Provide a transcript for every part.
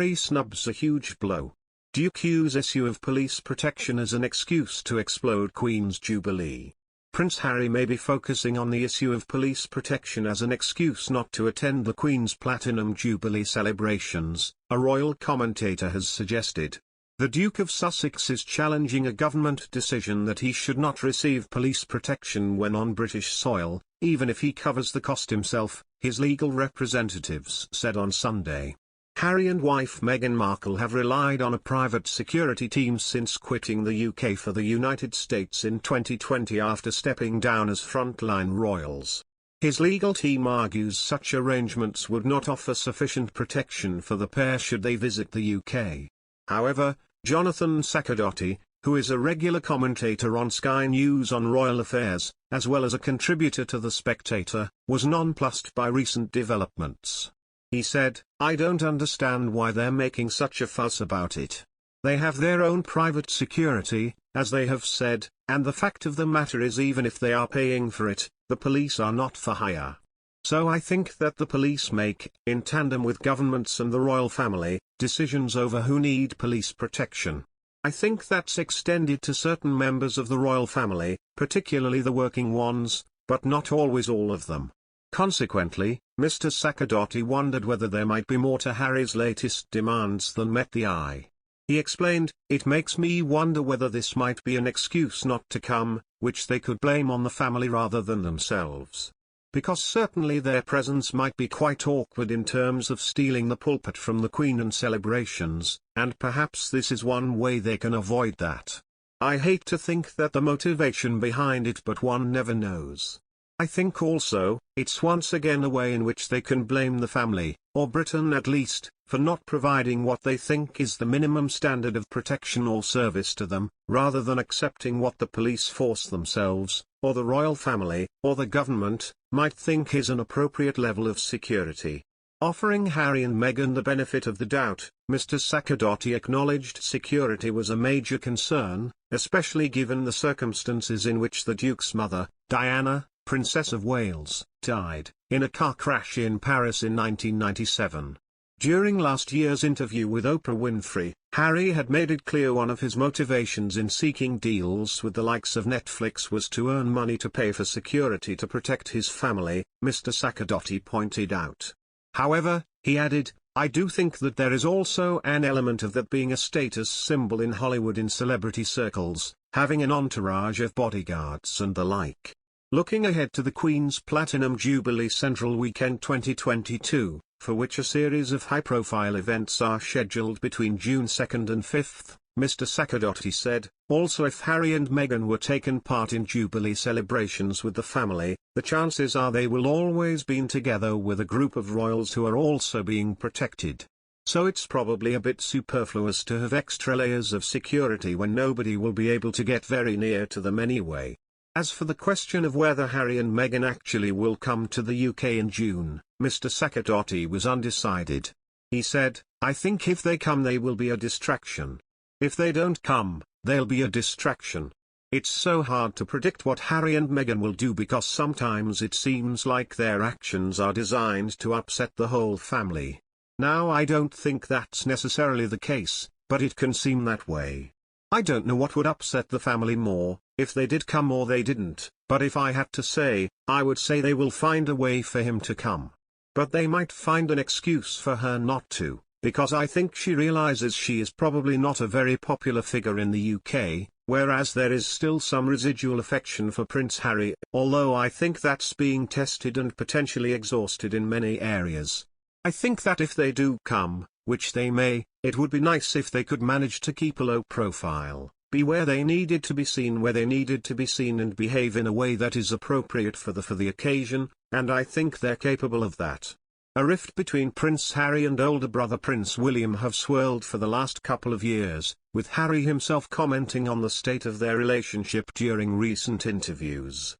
Harry snubs a huge blow. Duke uses issue of police protection as an excuse to explode Queen's Jubilee. Prince Harry may be focusing on the issue of police protection as an excuse not to attend the Queen's Platinum Jubilee celebrations, a royal commentator has suggested. The Duke of Sussex is challenging a government decision that he should not receive police protection when on British soil, even if he covers the cost himself, his legal representatives said on Sunday. Harry and wife Meghan Markle have relied on a private security team since quitting the UK for the United States in 2020 after stepping down as frontline royals. His legal team argues such arrangements would not offer sufficient protection for the pair should they visit the UK. However, Jonathan Saccardotti, who is a regular commentator on Sky News on royal affairs, as well as a contributor to The Spectator, was nonplussed by recent developments. He said, "I don't understand why they're making such a fuss about it. They have their own private security, as they have said, and the fact of the matter is even if they are paying for it, the police are not for hire. So I think that the police make, in tandem with governments and the royal family, decisions over who need police protection. I think that's extended to certain members of the royal family, particularly the working ones, but not always all of them." Consequently, Mr. Saccardotti wondered whether there might be more to Harry's latest demands than met the eye. He explained, "It makes me wonder whether this might be an excuse not to come, which they could blame on the family rather than themselves. Because certainly their presence might be quite awkward in terms of stealing the pulpit from the Queen and celebrations, and perhaps this is one way they can avoid that. I hate to think that the motivation behind it, but one never knows. I think also, it's once again a way in which they can blame the family, or Britain at least, for not providing what they think is the minimum standard of protection or service to them, rather than accepting what the police force themselves, or the royal family, or the government, might think is an appropriate level of security." Offering Harry and Meghan the benefit of the doubt, Mr. Saccardotti acknowledged security was a major concern, especially given the circumstances in which the Duke's mother, Diana, Princess of Wales, died, in a car crash in Paris in 1997. During last year's interview with Oprah Winfrey, Harry had made it clear one of his motivations in seeking deals with the likes of Netflix was to earn money to pay for security to protect his family, Mr. Saccardotti pointed out. However, he added, "I do think that there is also an element of that being a status symbol in Hollywood in celebrity circles, having an entourage of bodyguards and the like." Looking ahead to the Queen's Platinum Jubilee Central Weekend 2022, for which a series of high-profile events are scheduled between June 2nd and 5th, Mr. Saccardotti said, "Also if Harry and Meghan were taken part in Jubilee celebrations with the family, the chances are they will always be together with a group of royals who are also being protected. So it's probably a bit superfluous to have extra layers of security when nobody will be able to get very near to them anyway." As for the question of whether Harry and Meghan actually will come to the UK in June, Mr. Saccardotti was undecided. He said, "I think if they come they will be a distraction. If they don't come, they'll be a distraction. It's so hard to predict what Harry and Meghan will do because sometimes it seems like their actions are designed to upset the whole family. Now I don't think that's necessarily the case, but it can seem that way. I don't know what would upset the family more, if they did come or they didn't, but if I had to say, I would say they will find a way for him to come. But they might find an excuse for her not to, because I think she realizes she is probably not a very popular figure in the UK, whereas there is still some residual affection for Prince Harry, although I think that's being tested and potentially exhausted in many areas. I think that if they do come, which they may, it would be nice if they could manage to keep a low profile, be where they needed to be seen where they needed to be seen and behave in a way that is appropriate for the occasion, and I think they're capable of that." A rift between Prince Harry and older brother Prince William have swirled for the last couple of years, with Harry himself commenting on the state of their relationship during recent interviews.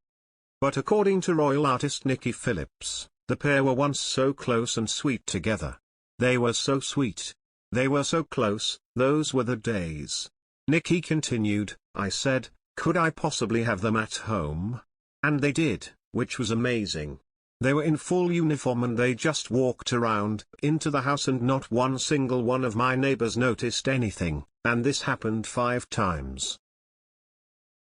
But according to royal artist Nikki Phillips, the pair were once so close and sweet together. They were so sweet. They were so close, those were the days. Nikki continued, "I said, could I possibly have them at home? And they did, which was amazing. They were in full uniform and they just walked around into the house and not one single one of my neighbors noticed anything, and this happened 5 times.